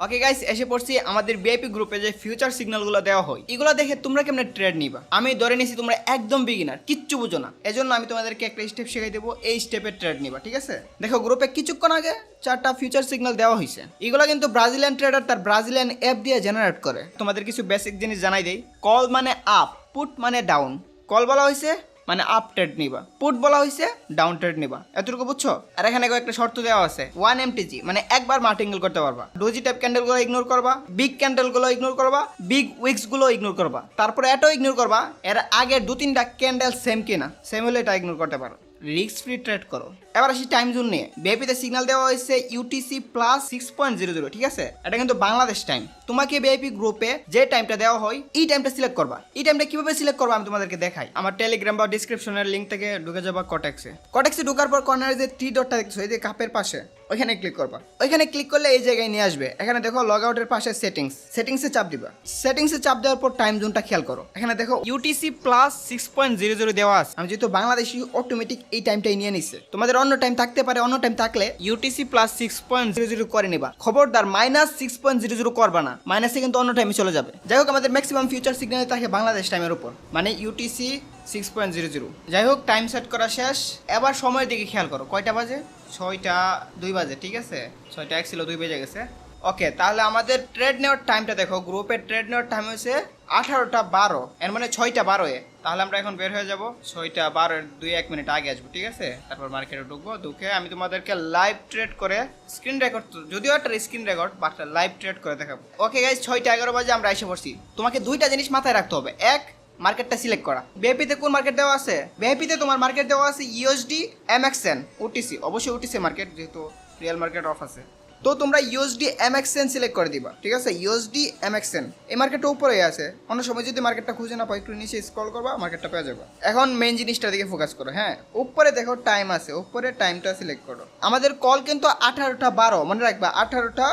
Okay guys, এসে পড়ছি আমাদের ভিআইপি গ্রুপে যে ফিউচার সিগন্যালগুলো দেওয়া হয় এগুলো দেখে তোমরা কেমনে ট্রেড নিবা। আমি ধরে নিছি তোমরা একদম বিগিনার, কিচ্ছু বুঝো না। এজন্য আমি তোমাদেরকে একটা স্টেপ শিখাই দেবো, এই স্টেপে ট্রেড নিবা, ঠিক আছে? দেখো, গ্রুপে কিছুক্ষণ আগে 4টা ফিউচার সিগন্যাল দেওয়া হয়েছে। এগুলো কিন্তু ব্রাজিলিয়ান ট্রেডার তার ব্রাজিলিয়ান অ্যাপ দিয়ে জেনারেট করে। তোমাদের কিছু বেসিক জিনিস জানাই দেই। কল মানে আপ, পুট মানে ডাউন। কল বলা হয়েছে মানে আপ ট্রেড নিবা, পুট বলা হয়েছে ডাউন ট্রেড নিবা, এতটুকু বুঝছো? আর এখানে একটা শর্ত দেওয়া আছে, 1 MTG মানে একবার মার্টিঙ্গেল করতে পারবা। ডোজি টাইপ ক্যান্ডেল গুলো ইগনোর করবা, বিগ ক্যান্ডেল গুলো ইগনোর করবা, বিগ উইক্স গুলো ইগনোর করবা, তারপরে এটাও ইগনোর করবা এর আগে 2-3টা ক্যান্ডেল সেম কিনা, সেম হলে এটা ইগনোর করতে পারো। রিস্ক ফ্রি ট্রেড করো। এবার আসি টাইম জোন নিয়ে। ভিআইপিতে সিগন্যাল দেওয়া হয়েছে UTC প্লাস 6.00, ঠিক আছে? এটা কিন্তু বাংলাদেশ টাইম। তোমাকে ভিআইপি গ্রুপে যে টাইমটা দেওয়া হয় এই টাইমটা সিলেক্ট করবা। এই টাইমটা কিভাবে সিলেক্ট করবা আমি তোমাদেরকে দেখাই। আমার টেলিগ্রাম বা ডিসক্রিপশনের লিঙ্ক থেকে ঢুকে যাবা কটেক্সে। কটেক্সে ঢোকার পর কর্নারে যে 3 ডটটা দেখছো, এই যে কাপের পাশে, ওইখানে ক্লিক করবা। ওইখানে ক্লিক করলে এই জায়গায় নিয়ে আসবে। এখানে দেখো লগ আউটের পাশে সেটিংসে চাপ দিবা। সেটিংসে চাপ দেওয়ার পর টাইম জোনটা খেয়াল করো। এখানে দেখো UTC প্লাস 6.00 দেওয়া আছে। আমি যেহেতু বাংলাদেশি, অটোমেটিক এই টাইমটাই নিয়ে নিছে। তোমাদের অন্য টাইম থাকতে পারে, অন্য টাইম থাকলে UTC প্লাস 6.00 করে নিবা। খবরদার -6.00 করবা না, মাইনাসে কিন্তু অন্য টাইমে চলে যাবে। যাই হোক, আমাদের ম্যাক্সিমাম ফিউচার সিগন্যাল থাকে বাংলাদেশ টাইমের উপর, মানে UTC 6.00। যাই হোক, টাইম সেট করা শেষ। এবার সময়ের দিকে খেয়াল করো, কয়টা বাজে? 6টা 2 বাজে, ঠিক আছে? 6টা 1 ছিল, 2 বেজে গেছে। ওকে, তাহলে আমাদের ট্রেড নেওয়ার টাইমটা দেখো। গ্রুপের ট্রেড নেওয়ার টাইম হয়েছে 18টা 12, এর মানে 6টা 12-এ। তাহলে আমরা এখন বের হয়ে যাব 6টা 12-এর 2-1 মিনিট আগে আসবো, ঠিক আছে? তারপর মার্কেটে ঢুকবো। ঢুকে আমি তোমাদেরকে লাইভ ট্রেড করে স্ক্রিন রেকর্ড, যদিও একটা screen record, but live trade করে দেখাবো। ওকে গাইজ, 6টা 11 বাজে আমরা এসে পড়ছি। তোমাকে 2টা জিনিস মাথায় রাখতে হবে। এক, মার্কেটটা সিলেক্ট করা। ভিআইপিতে কোন মার্কেট দেওয়া আছে? ভিআইপিতে তোমার মার্কেট দেওয়া আছে USD MXN OTC, অবশ্যই OTC মার্কেট, যেহেতু রিয়েল মার্কেট অফ আছে। তো তোমরা USD MXN সিলেক্ট করে দিবা, ঠিক আছে? USD MXN এই মার্কেটটা উপরেই আছে। অন্য সময় যদি মার্কেটটা খুঁজে না পাও, একটু নিচে স্ক্রল করবা, মার্কেটটা পেয়ে যাবে। এখন মেইন জিনিসটার দিকে ফোকাস করো। হ্যাঁ, উপরে দেখো টাইম আছে, উপরে টাইমটা সিলেক্ট করো। আমাদের কল কিন্তু 18টা 12, মনে রাখবা 18টা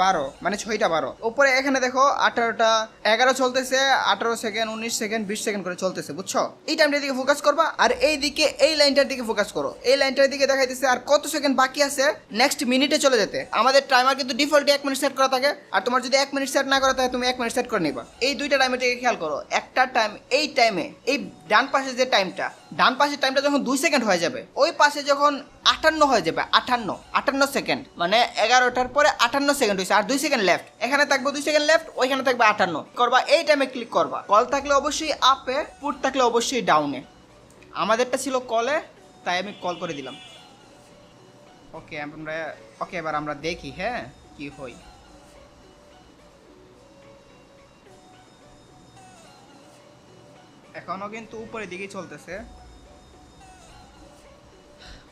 12 মানে 6টা 12। উপরে এখানে দেখো 18টা 11 চলতেছে, 18 সেকেন্ড, 19 সেকেন্ড, 20 সেকেন্ড করে চলতেছে, বুঝছো? এই টাইমটার দিকে ফোকাস করবা। আর এই দিকে এই লাইনটার দিকে ফোকাস করো। এই লাইনটার দিকে দেখাইতেছে আর কত সেকেন্ড বাকি আছে নেক্সট মিনিটে চলে যেতে। আমাদের টাইমার কিন্তু ডিফল্টে 1 মিনিট সেট করা থাকে। আর তোমার যদি 1 মিনিট সেট না করা থাকে, তুমি 1 মিনিট সেট করে নিবা। এই 2টা টাইমের দিকে খেয়াল করো। একটা টাইম, এই টাইমে এই ডান পাশে যে টাইমটা, ডান পাশের টাইমটা যখন 2 সেকেন্ড হয়ে যাবে, ওই পাশে যখন 58 হয়ে যাবে, 58 সেকেন্ড, মানে 11টার পরে 58 সেকেন্ড হয়েছে, আর 2 সেকেন্ড লেফট। এখানে থাকবে 2 সেকেন্ড লেফট, ওইখানে থাকবে 58 করবা। এই টাইমে ক্লিক করবা। কল থাকলে অবশ্যই আপে, পুট থাকলে অবশ্যই ডাউনে। আমাদেরটা ছিল কলে, তাই আমি কল করে দিলাম। ওকে, এবার আমরা দেখি হ্যাঁ কি হয়। এখনো কিন্তু উপরের দিকেই চলতেছে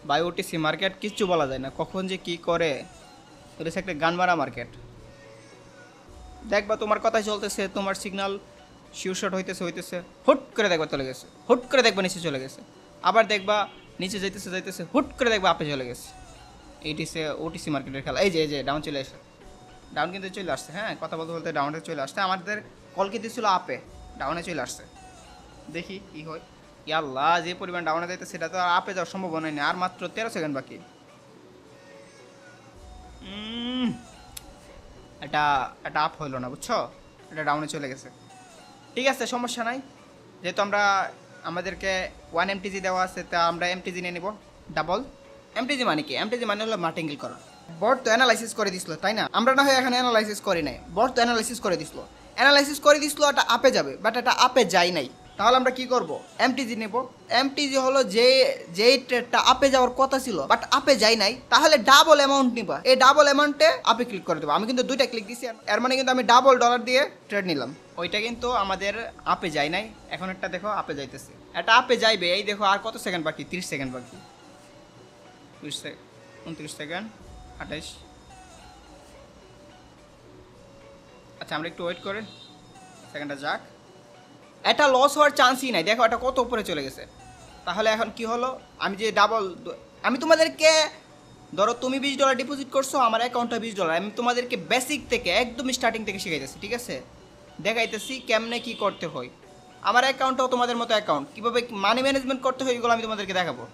ভাই। OTC মার্কেট কিচ্ছু বলা যায় না, কখন যে কি করে। এটা একটা গান মারা মার্কেট। দেখবা তোমার কথাই চলতেছে, তোমার সিগন্যাল শিওর হইতেছে, হুট করে দেখবা চলে গেছে, হুট করে দেখবা নিচে চলে গেছে, আবার দেখবা নিচে যাইতেছে, হুট করে দেখবা আপে চলে গেছে। এইটিসে OTC মার্কেটের খেলা। এই যে ডাউন চলে আসে, ডাউন কিন্তু চলে আসছে। হ্যাঁ, কথা বলতে ডাউনে চলে আসছে। আমাদের কল কিন্তু ছিল আপে, ডাউনে চলে আসছে। দেখি কি হয়। ইয়াল্লাহ, যে পরিমাণ ডাউনে যাইতে সেটা তো আর আপে যাওয়ার সম্ভাবনা নেই। আর মাত্র 13 সেকেন্ড বাকি। এটা আপ হইলো না, বুঝছো? এটা ডাউনে চলে গেছে। ঠিক আছে, সমস্যা নাই। যেহেতু আমাদেরকে 1 MTG দেওয়া আছে, তা আমরা MTG নিয়ে নিব ডাবল। MTG মানে কি? MTG মানে হলো মার্টিঙ্গেল করা। বট তো অ্যানালাইসিস করে দিছিল, তাই না? আমরা না হয় এখানে অ্যানালাইসিস করি নাই, বট তো অ্যানালাইসিস করে দিছিল। এটা আপে যাবে, বাট এটা আপে যায় নাই। তাহলে আমরা কি করব? MTG নেব। MTG হলো যেই ট্রেডটা আপে যাওয়ার কথা ছিল বাট আপে যায় নাই, তাহলে ডাবল অ্যামাউন্ট নিবা। এই ডাবল অ্যামাউন্টে আপে ক্লিক করে দেবো। আমি কিন্তু 2টা ক্লিক দিছি, এর মানে কিন্তু আমি ডাবল ডলার দিয়ে ট্রেড নিলাম। ওইটা কিন্তু আমাদের আপে যায় নাই। এখন একটা দেখো আপে যাইতেছে, এটা আপে যাইবে। এই দেখো আর কত সেকেন্ড বাকি? 30 সেকেন্ড বাকি, 20 সেকেন্ড, 29 সেকেন্ড, 28। আচ্ছা, আমরা একটু ওয়েট করে সেকেন্ডটা যাক। এটা লস হওয়ার চান্সই নাই। দেখো এটা কত উপরে চলে গেছে। তাহলে এখন কি হলো? আমি যে আমি তোমাদেরকে, ধরো তুমি $20 ডিপোজিট করছো, আমার অ্যাকাউন্টটা $20। আমি তোমাদেরকে বেসিক থেকে একদম স্টার্টিং থেকে শিখাইতেছি, ঠিক আছে? দেখাইতেছি কেমনে কি করতে হয়। আমার অ্যাকাউন্টটাও তোমাদের মতো অ্যাকাউন্ট, কীভাবে মানি ম্যানেজমেন্ট করতে হয় এগুলো আমি তোমাদেরকে দেখাবো।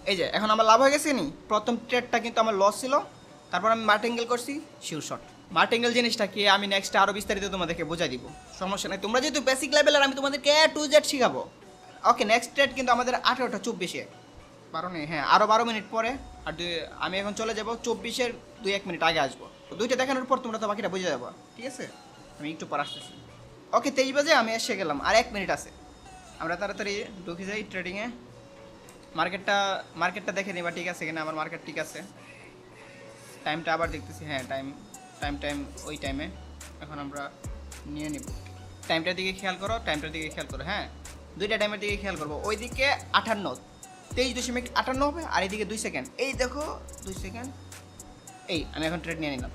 এই যে এখন আমার লাভ হয়ে গেছে নি। প্রথম ট্রেডটা কিন্তু আমার লস ছিল, তারপর আমি মার্টিঙ্গেল করছি শিওর শট। মার্টিঙ্গেল জিনিসটা কি আমি নেক্সট আরও বিস্তারিত তোমাদেরকে বোঝাই দিব, সমস্যা নেই। তোমরা যেহেতু বেসিক লেভেলের, আমি তোমাদেরকে A to Z শিখাবো। ওকে, নেক্সট ট্রেড কিন্তু আমাদের 18টা 24-এ 12 নেই, হ্যাঁ আরও 12 মিনিট পরে। আর আমি এখন চলে যাব 24-এর 2-1 মিনিট আগে আসবো। দুইটা দেখানোর পর তোমরা তো বাকিটা বুঝে যাবো, ঠিক আছে? আমি একটু পর আসতেছি। ওকে, 23 বাজে আমি এসে গেলাম, আর 1 মিনিট আছে। আমরা তাড়াতাড়ি ঢুকে যাই ট্রেডিংয়ে। মার্কেটটা দেখে নিবা ঠিক আছে কিনা। আমার মার্কেট ঠিক আছে। টাইমটা আবার দেখতেছি, হ্যাঁ টাইম ওই টাইমে এখন আমরা নিয়ে নিব। টাইমটার দিকে খেয়াল করো, হ্যাঁ দুইটা টাইমের দিকে খেয়াল করবো। ওইদিকে 23.58 হবে, আর এইদিকে 2 সেকেন্ড। এই দেখো 2 সেকেন্ড। এই আমি এখন ট্রেড নিয়ে নিলাম।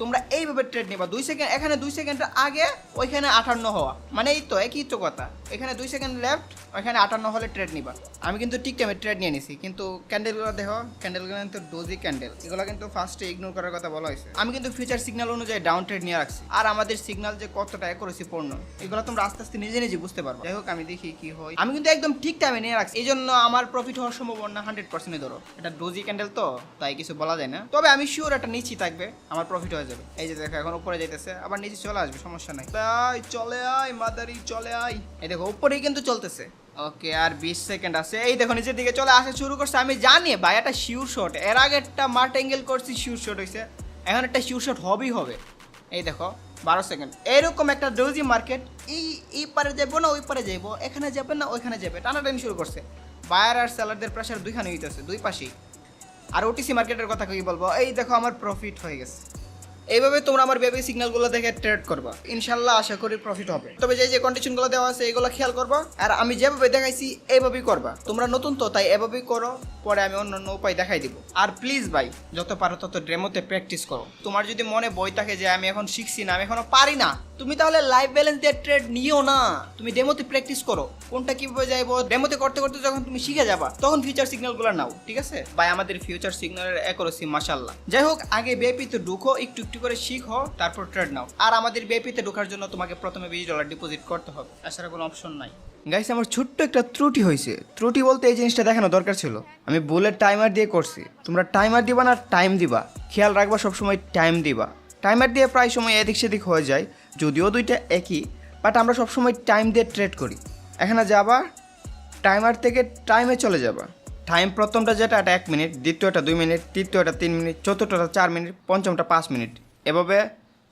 তোমরা এইভাবে ট্রেড নিবা 2 সেকেন্ড, এখানে 2 সেকেন্ডের আগে ওইখানে 58 হওয়া, মানে এই তো একই তো কথা। এখানে 2 সেকেন্ড লেফট, ওইখানে 58 হলে ট্রেড নিবা। আমি কিন্তু ঠিক টাইমে ট্রেড নিয়ে নিছি, কিন্তু ক্যান্ডেলগুলো দেখো, ক্যান্ডেলগুলো কিন্তু ডোজি ক্যান্ডেল, এগুলো কিন্তু ফার্স্টে ইগনোর করার কথা বলা হয়েছে। আমি কিন্তু ফিউচার সিগন্যাল অনুযায়ী ডাউন ট্রেড নিয়ে রাখছি, আর আমাদের সিগন্যাল যে কতটা অ্যাকুরেসি পূর্ণ এগুলো তোমরা আস্তে আস্তে নিজে নিজে বুঝতে পারবে। যাই হোক, আমি দেখি কি হয়। আমি কিন্তু একদম ঠিক টাইমে নিয়ে রাখছি, এই জন্য আমার প্রফিট হওয়ার সম্ভাবনা 100% ধরো। এটা ডোজি ক্যান্ডেল তো, তাই কিছু বলা যায় না, তবে আমি শিওর একটা নিচই থাকবে, আমার প্রফিট হয়ে যাবে। এই যে দেখো এখন উপরে যাইতেছে, আবার নিচে চলে আসবে, সমস্যা নাই। তাই চলে আয় মাদারি, চলে আয়। এই দেখো উপরেই কিন্তু চলতেছে। ওকে, আর 20 সেকেন্ড আছে। এই দেখো নিচের দিকে চলে আসা শুরু করছে। আমি জানি ভাই এটা শিওর শট, এর আগে একটা মার্টিঙ্গেল করছি শিওর শট হয়েছে, এখন একটা শিওর শট হবেই হবে। এই দেখো 12 সেকেন্ড, এরকম একটা ডোজি মার্কেট। এই পারে যাবো না ওই পারে যাবো, এখানে যাবে না ওইখানে যাবে, টানাটানি শুরু করছে। বায়ার আর সেলারদের প্রেশার দুইখানে হইতেছে, দুই পাশেই। আর ওটিসি মার্কেটের কথা কি বলবো, এই দেখো আমার প্রফিট হয়ে গেছে। এইভাবে তোমরা আমার বেবি সিগন্যালগুলো দেখে ট্রেড করবা, ইনশাল্লাহ আশা করি প্রফিট হবে। তবে যে কন্ডিশনগুলো দেওয়া আছে এগুলো খেয়াল করবা, আর আমি যেভাবে দেখাইছি এইভাবেই করবা। তোমরা নতুন তো, তাই এভাবেই করো, পরে আমি অন্য উপায় দেখাই দিব। আর প্লিজ ভাই, যত পারো তত ডেমোতে প্র্যাকটিস করো। তোমার যদি মনে বই থাকে যে আমি এখন শিখছি না, আমি এখনো পারি না, তুমি তাহলে লাইফ ব্যালেন্স দিয়ে ট্রেড নিও না, তুমি ডেমোতে প্র্যাকটিস করো। কোনটা কিভাবে যাইবো ডেমোতে করতে করতে যখন তুমি শিখে যাবা, তখন ফিউচার সিগন্যালগুলো নাও, ঠিক আছে ভাই? আমাদের ফিউচার সিগন্যালের অ্যাকুরেসি মাশাআল্লাহ। যাই হোক, আগে বিআইপিতে ঢুকো, একটু একটু করে শিখো, তারপর ট্রেড নাও। আর আমাদের বিআইপিতে ঢোকার জন্য তোমাকে প্রথমে $20 ডিপোজিট করতে হবে, এছাড়া কোনো অপশন নাই। গাইস, আমার ছোট্ট একটা ত্রুটি হয়েছে। ত্রুটি বলতে এই জিনিসটা দেখানো দরকার ছিল, আমি বুলেট টাইমার দিয়ে করছি। তোমরা টাইমার দিবা না টাইম দিবা, খেয়াল রাখবা সবসময় টাইম দিবা। টাইমার দিয়ে প্রায় সময় এদিক সেদিক হয়ে যায়, যদিও দুইটা একই, বাট আমরা সবসময় টাইম দিয়ে ট্রেড করি। এখানে যাবা, টাইমার থেকে টাইমে চলে যাবা। টাইম প্রথমটা যেটা এটা 1 মিনিট, দ্বিতীয়টা 2 মিনিট, তৃতীয়টা 3 মিনিট, চতুর্থটা 4 মিনিট, পঞ্চমটা 5 মিনিট, এভাবে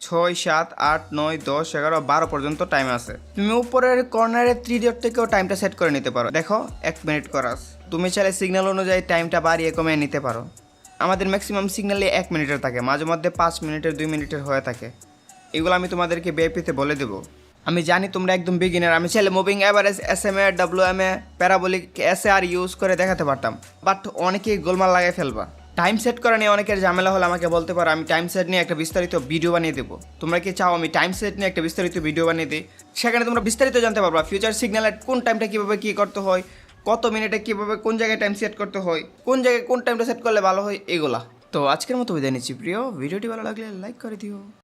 6, 7, 8, 9, 10, 11, 12 পর্যন্ত টাইম আছে। তুমি উপরের কর্নারে 3 ডট থেকেও টাইমটা সেট করে নিতে পারো। দেখো 1 মিনিট করাস, তুমি চাইলে সিগন্যাল অনুযায়ী টাইমটা বাড়িয়ে কমিয়ে নিতে পারো। আমাদের ম্যাক্সিমাম সিগন্যালে 1 মিনিটের থাকে, মাঝে মধ্যে 5 মিনিটের 2 মিনিটের হয়ে থাকে। এগুলো আমি তোমাদেরকে বিআইপিতে বলে দেবো। আমি জানি তোমরা একদম বিগিনার, আমি চাইলে moving average, SMA, WMA, parabolic, SAR use করে দেখাতে পারতাম, বাট অনেকেই গোলমাল লাগাই ফেলবা। টাইম সেট করা নিয়ে অনেকের ঝামেলা হলে আমাকে বলতে পারো, আমি টাইম সেট নিয়ে একটা বিস্তারিত ভিডিও বানিয়ে দেবো। তোমরা কি চাও আমি টাইম সেট নিয়ে একটা বিস্তারিত ভিডিও বানিয়ে দিই? সেখানে তোমরা বিস্তারিত জানতে পারবা ফিউচার সিগন্যালের কোন টাইমটা কীভাবে কী করতে হয়, কত মিনিটে কীভাবে কোন জায়গায় টাইম সেট করতে হয়, কোন জায়গায় কোন টাইমটা সেট করলে ভালো হয়, এগুলা। তো আজকের মতো বিদায় নিচ্ছি প্রিয়। ভিডিওটি ভালো লাগলে লাইক করে দিও।